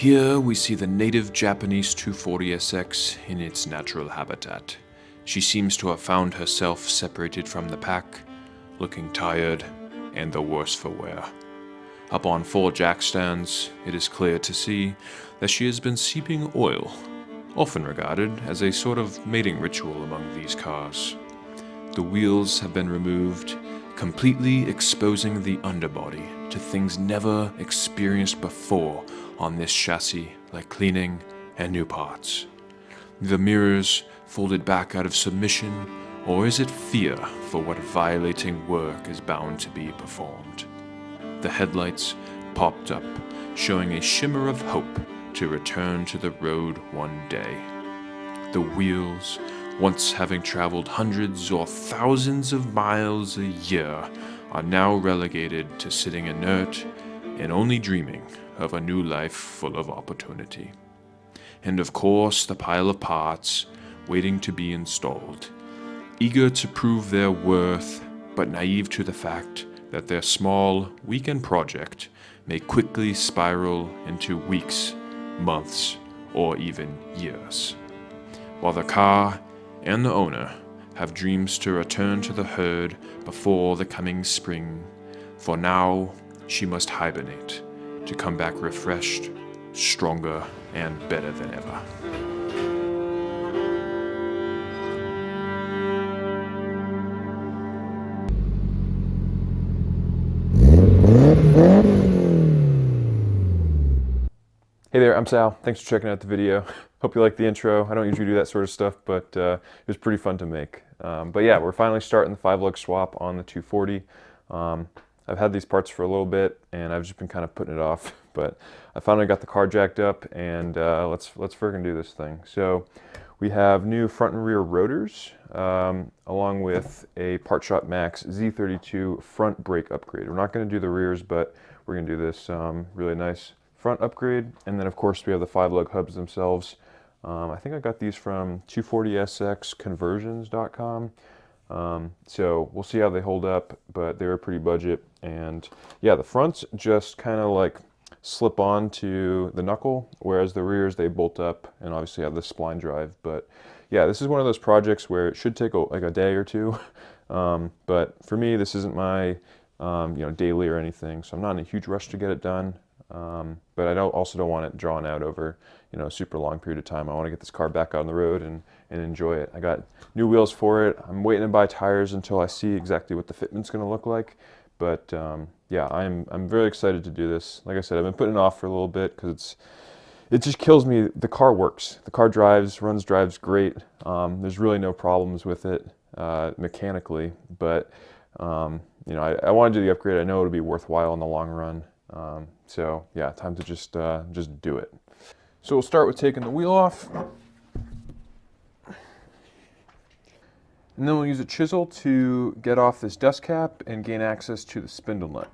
Here we see the native Japanese 240SX in its natural habitat. She seems to have found herself separated from the pack, looking tired and the worse for wear. Up on 4 jack stands, it is clear to see that she has been seeping oil, often regarded as a sort of mating ritual among these cars. The wheels have been removed, completely exposing the underbody to things never experienced before on this chassis, like cleaning and new parts. The mirrors folded back out of submission, or is it fear for what violating work is bound to be performed? The headlights popped up, showing a shimmer of hope to return to the road one day. The wheels, once having traveled hundreds or thousands of miles a year, are now relegated to sitting inert and only dreaming of a new life full of opportunity. And of course, the pile of parts waiting to be installed, eager to prove their worth, but naive to the fact that their small, weekend project may quickly spiral into weeks, months, or even years. While the car and the owner have dreams to return to the herd before the coming spring, for now she must hibernate to come back refreshed, stronger, and better than ever. Hey there, I'm Sal. Thanks for checking out the video. Hope you like the intro. I don't usually do that sort of stuff, but it was pretty fun to make. But yeah, we're finally starting the 5-lug swap on the 240. I've had these parts for a little bit, and I've just been kind of putting it off. But I finally got the car jacked up, and let's friggin' do this thing. So we have new front and rear rotors, along with a Part Shop Max Z32 front brake upgrade. We're not going to do the rears, but we're going to do this really nice front upgrade. And then of course we have the 5-lug hubs themselves. I think I got these from 240SXconversions.com. So we'll see how they hold up, but they were pretty budget. And yeah, the fronts just kind of like slip on to the knuckle, whereas the rears, they bolt up and obviously have the spline drive. But yeah, this is one of those projects where it should take like a day or two. But for me, this isn't my daily or anything, so I'm not in a huge rush to get it done. But I also don't want it drawn out over a super long period of time. I want to get this car back out on the road and enjoy it. I got new wheels for it. I'm waiting to buy tires until I see exactly what the fitment's going to look like. But yeah, I'm very excited to do this. Like I said, I've been putting it off for a little bit because it just kills me. The car works. The car drives great. There's really no problems with it mechanically. But I want to do the upgrade. I know it'll be worthwhile in the long run. So yeah, time to just do it. So we'll start with taking the wheel off. And then we'll use a chisel to get off this dust cap and gain access to the spindle nut.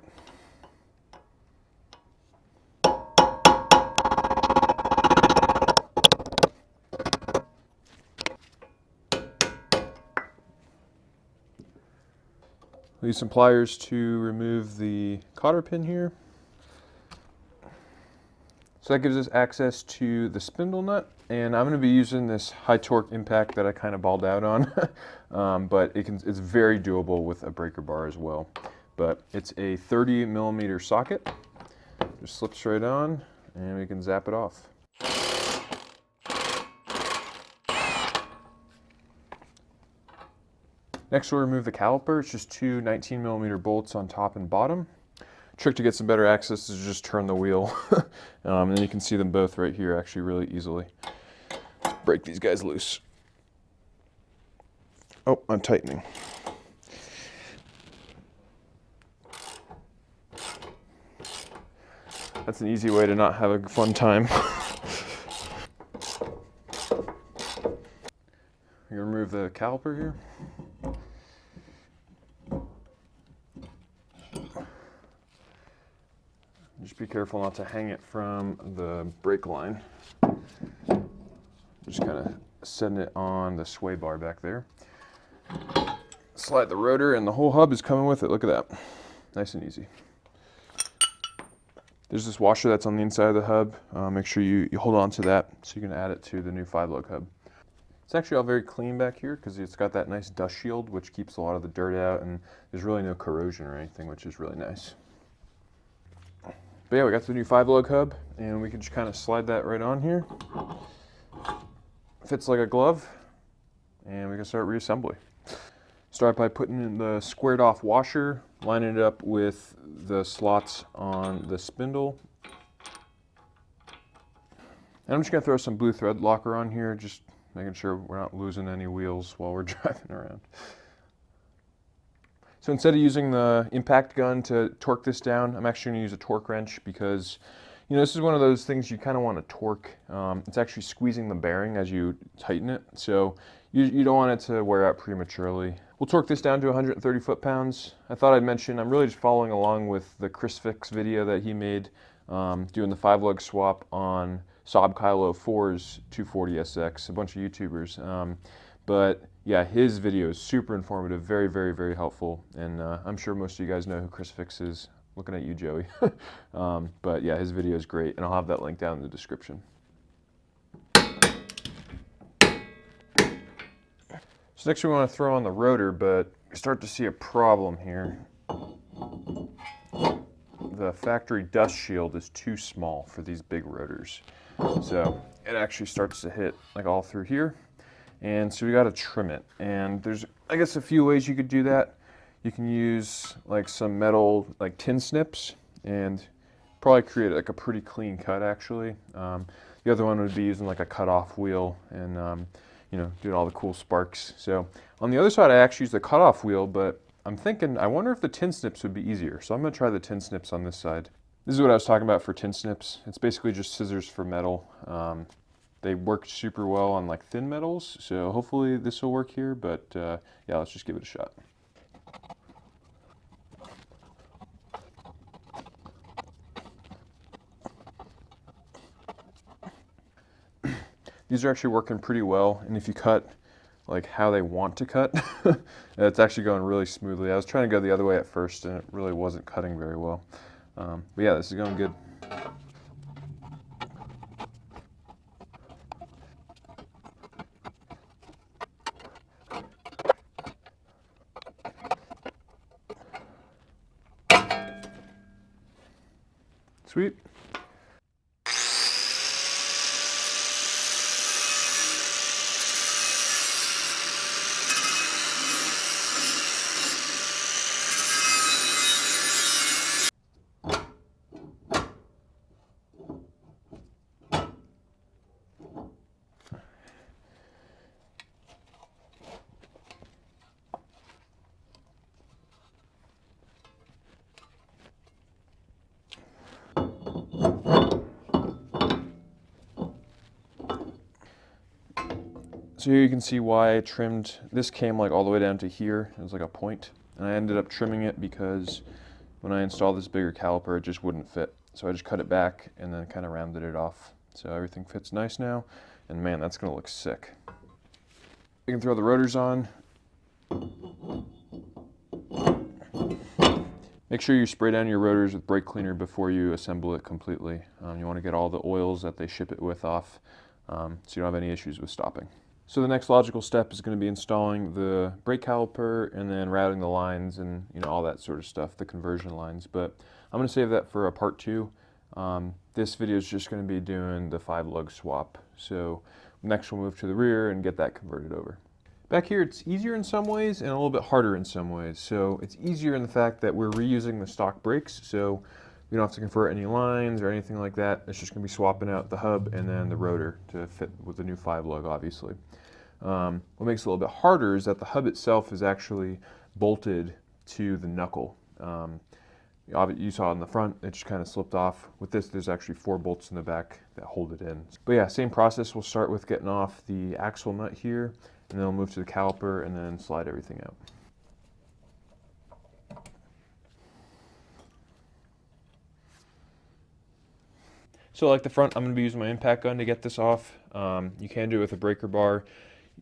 We'll use some pliers to remove the cotter pin here. So that gives us access to the spindle nut, and I'm going to be using this high torque impact that I kind of balled out on, but it's very doable with a breaker bar as well. But it's a 30mm socket, just slips right on, and we can zap it off. Next we'll remove the caliper. It's just 2 19mm bolts on top and bottom. Trick to get some better access is just turn the wheel, and then you can see them both right here actually really easily. Let's break these guys loose. Oh, I'm tightening. That's an easy way to not have a fun time. You remove the caliper here. Just be careful not to hang it from the brake line. Just kind of setting it on the sway bar back there. Slide the rotor and the whole hub is coming with it. Look at that. Nice and easy. There's this washer that's on the inside of the hub. Make sure you hold on to that so you can add it to the new 5-lug hub. It's actually all very clean back here because it's got that nice dust shield which keeps a lot of the dirt out, and there's really no corrosion or anything, which is really nice. But yeah, we got the new 5-lug hub, and we can just kind of slide that right on here. Fits like a glove, and we can start reassembly. Start by putting in the squared off washer, lining it up with the slots on the spindle. And I'm just gonna throw some blue thread locker on here, just making sure we're not losing any wheels while we're driving around. So instead of using the impact gun to torque this down, I'm actually gonna use a torque wrench because, you know, this is one of those things you kind of want to torque. It's actually squeezing the bearing as you tighten it, so you don't want it to wear out prematurely. We'll torque this down to 130 foot-pounds. I thought I'd mention I'm really just following along with the Chris Fix video that he made doing the 5-lug swap on Saab Kylo 4's 240SX, a bunch of YouTubers. But yeah, his video is super informative, very, very, very helpful, and I'm sure most of you guys know who Chris Fix is. Looking at you, Joey. But yeah, his video is great, and I'll have that link down in the description. So next we want to throw on the rotor, but we start to see a problem here. The factory dust shield is too small for these big rotors. So it actually starts to hit like all through here. And so we got to trim it. And there's, I guess, a few ways you could do that. You can use like some metal, like tin snips, and probably create like a pretty clean cut actually. The other one would be using like a cutoff wheel and you know, doing all the cool sparks. So on the other side, I actually use the cutoff wheel, but I'm thinking, I wonder if the tin snips would be easier. So I'm gonna try the tin snips on this side. This is what I was talking about for tin snips. It's basically just scissors for metal. They work super well on like thin metals, so hopefully this will work here, but yeah, let's just give it a shot. These are actually working pretty well, and if you cut like how they want to cut, it's actually going really smoothly. I was trying to go the other way at first, and it really wasn't cutting very well. But yeah, this is going good. Sweet. So here you can see why I trimmed, this came like all the way down to here, it was like a point, and I ended up trimming it because when I installed this bigger caliper it just wouldn't fit. So I just cut it back and then kind of rounded it off. So everything fits nice now, and man, that's gonna look sick. We can throw the rotors on. Make sure you spray down your rotors with brake cleaner before you assemble it completely. You want to get all the oils that they ship it with off, so you don't have any issues with stopping. So the next logical step is going to be installing the brake caliper and then routing the lines and all that sort of stuff, the conversion lines. But I'm going to save that for a part 2. This video is just going to be doing the 5-lug swap. So next we'll move to the rear and get that converted over. Back here it's easier in some ways and a little bit harder in some ways. So it's easier in the fact that we're reusing the stock brakes, so we don't have to convert any lines or anything like that. It's just going to be swapping out the hub and then the rotor to fit with the new 5-lug, obviously. What makes it a little bit harder is that the hub itself is actually bolted to the knuckle. You saw it in the front, it just kind of slipped off. With this, there's actually 4 bolts in the back that hold it in. But yeah, same process. We'll start with getting off the axle nut here, and then we'll move to the caliper and then slide everything out. So like the front, I'm going to be using my impact gun to get this off. You can do it with a breaker bar.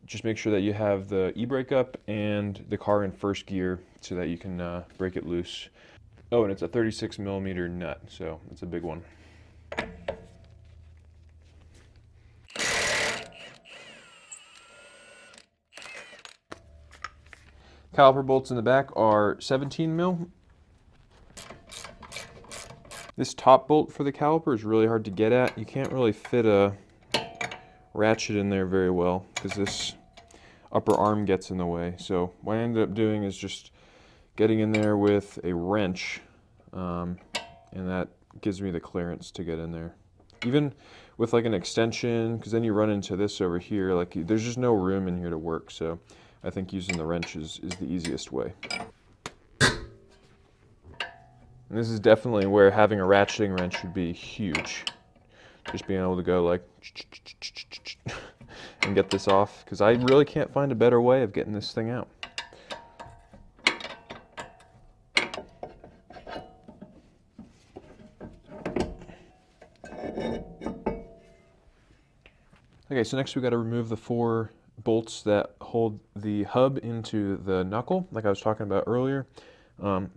Just make sure that you have the e-brake up and the car in first gear so that you can break it loose. Oh, and it's a 36 millimeter nut, so it's a big one. Caliper bolts in the back are 17 mil. This top bolt for the caliper is really hard to get at. You can't really fit a ratchet in there very well because this upper arm gets in the way. So what I ended up doing is just getting in there with a wrench, and that gives me the clearance to get in there. Even with like an extension, because then you run into this over here, like there's just no room in here to work. So I think using the wrench is the easiest way. And this is definitely where having a ratcheting wrench would be huge. Just being able to go like and get this off, because I really can't find a better way of getting this thing out. Okay, so next we got to remove the 4 bolts that hold the hub into the knuckle, like I was talking about earlier.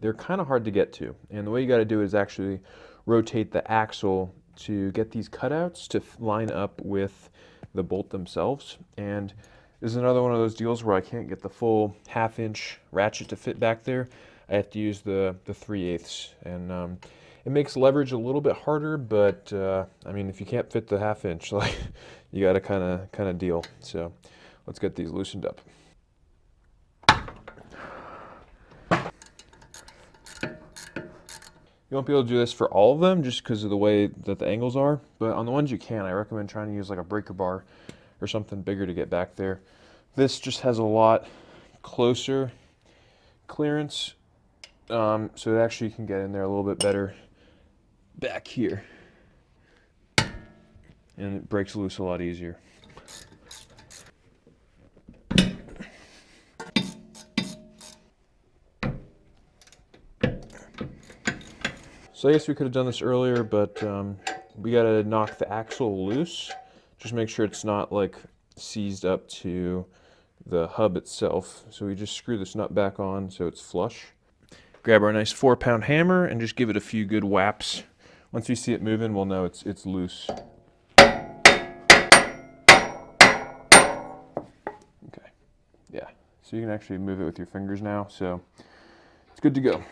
They're kind of hard to get to, and the way you got to do is actually rotate the axle to get these cutouts to line up with the bolt themselves. And this is another one of those deals where I can't get the full 1/2 inch ratchet to fit back there. I have to use the 3/8, and it makes leverage a little bit harder, but I mean, if you can't fit the 1/2 inch, like you got to kind of deal. So let's get these loosened up. You won't be able to do this for all of them just because of the way that the angles are, but on the ones you can, I recommend trying to use like a breaker bar or something bigger to get back there. This just has a lot closer clearance, so it actually can get in there a little bit better back here, and it breaks loose a lot easier. So I guess we could have done this earlier, but we got to knock the axle loose. Just make sure it's not like seized up to the hub itself. So we just screw this nut back on so it's flush. Grab our nice 4-pound hammer and just give it a few good whaps. Once we see it moving, we'll know it's loose. Okay, yeah. So you can actually move it with your fingers now, so it's good to go.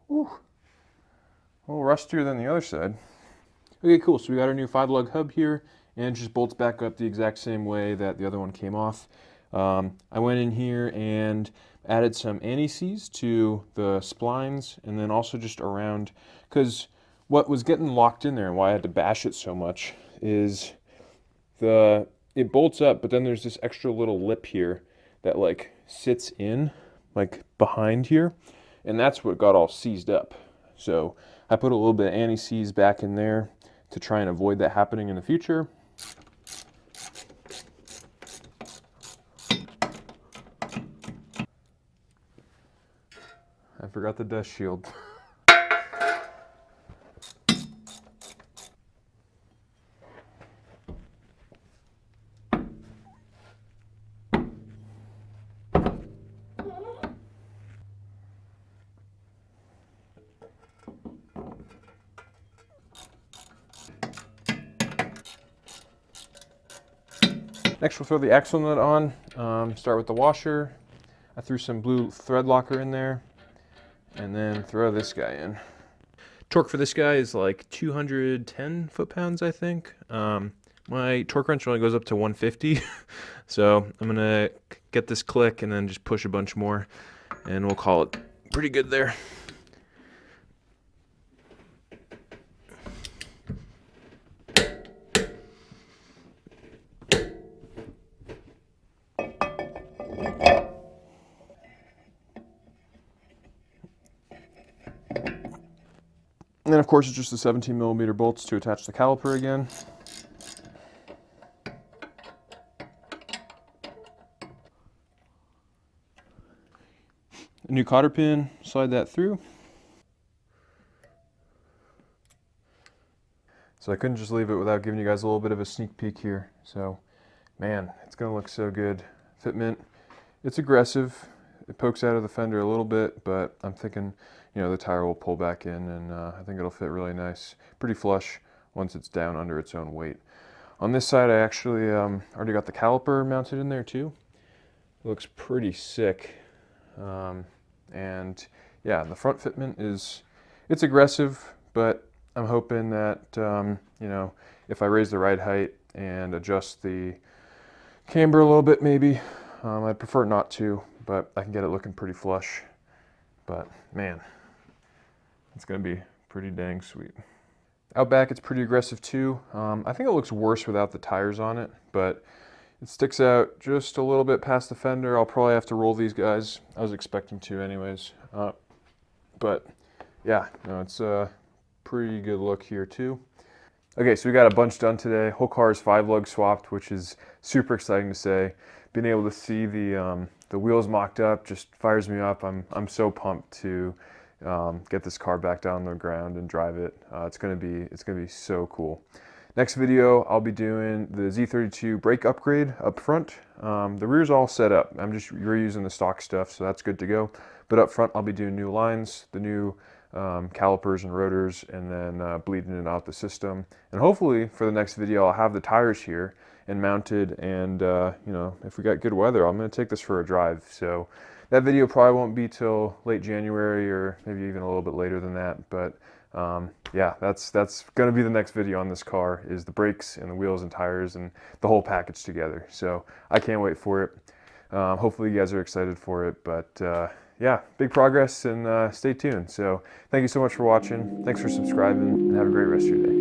Whew. A little rustier than the other side. Okay, cool. So we got our new 5-lug hub here, and it just bolts back up the exact same way that the other one came off. I went in here and added some anti-seize to the splines, and then also just around, because what was getting locked in there and why I had to bash it so much is it bolts up, but then there's this extra little lip here that like sits in like behind here, and that's what got all seized up. So I put a little bit of anti-seize back in there to try and avoid that happening in the future. I forgot the dust shield. Next, we'll throw the axle nut on. Start with the washer. I threw some blue thread locker in there, and then throw this guy in. Torque for this guy is like 210 foot-pounds, I think. My torque wrench only goes up to 150, so I'm gonna get this click and then just push a bunch more, and we'll call it pretty good there. And then of course it's just the 17 millimeter bolts to attach the caliper again. a new cotter pin, slide that through. So I couldn't just leave it without giving you guys a little bit of a sneak peek here. So, man, it's gonna look so good. Fitment, it's aggressive. It pokes out of the fender a little bit, but I'm thinking, you know, the tire will pull back in, and I think it'll fit really nice. Pretty flush once it's down under its own weight. On this side, I actually already got the caliper mounted in there too. It looks pretty sick. And yeah, the front fitment it's aggressive, but I'm hoping that, you know, if I raise the ride height and adjust the camber a little bit maybe, I'd prefer not to, but I can get it looking pretty flush. But man, it's gonna be pretty dang sweet. Out back, it's pretty aggressive too. I think it looks worse without the tires on it, but it sticks out just a little bit past the fender. I'll probably have to roll these guys. I was expecting to anyways. But yeah, no, it's a pretty good look here too. Okay, so we got a bunch done today. Whole car is 5-lug swapped, which is super exciting to say. Being able to see the wheels mocked up just fires me up. I'm so pumped to get this car back down on the ground and drive it. It's gonna be so cool. Next video, I'll be doing the Z32 brake upgrade up front. The rear's all set up. I'm just reusing the stock stuff, so that's good to go. But up front, I'll be doing new lines, the new calipers and rotors, and then bleeding it out the system. And hopefully for the next video, I'll have the tires here and mounted, and you know, if we got good weather, I'm gonna take this for a drive. So that video probably won't be till late January, or maybe even a little bit later than that. But yeah, that's gonna be the next video on this car, is the brakes and the wheels and tires and the whole package together. So I can't wait for it. Hopefully you guys are excited for it, but yeah, big progress, and stay tuned. So thank you so much for watching. Thanks for subscribing, and have a great rest of your day.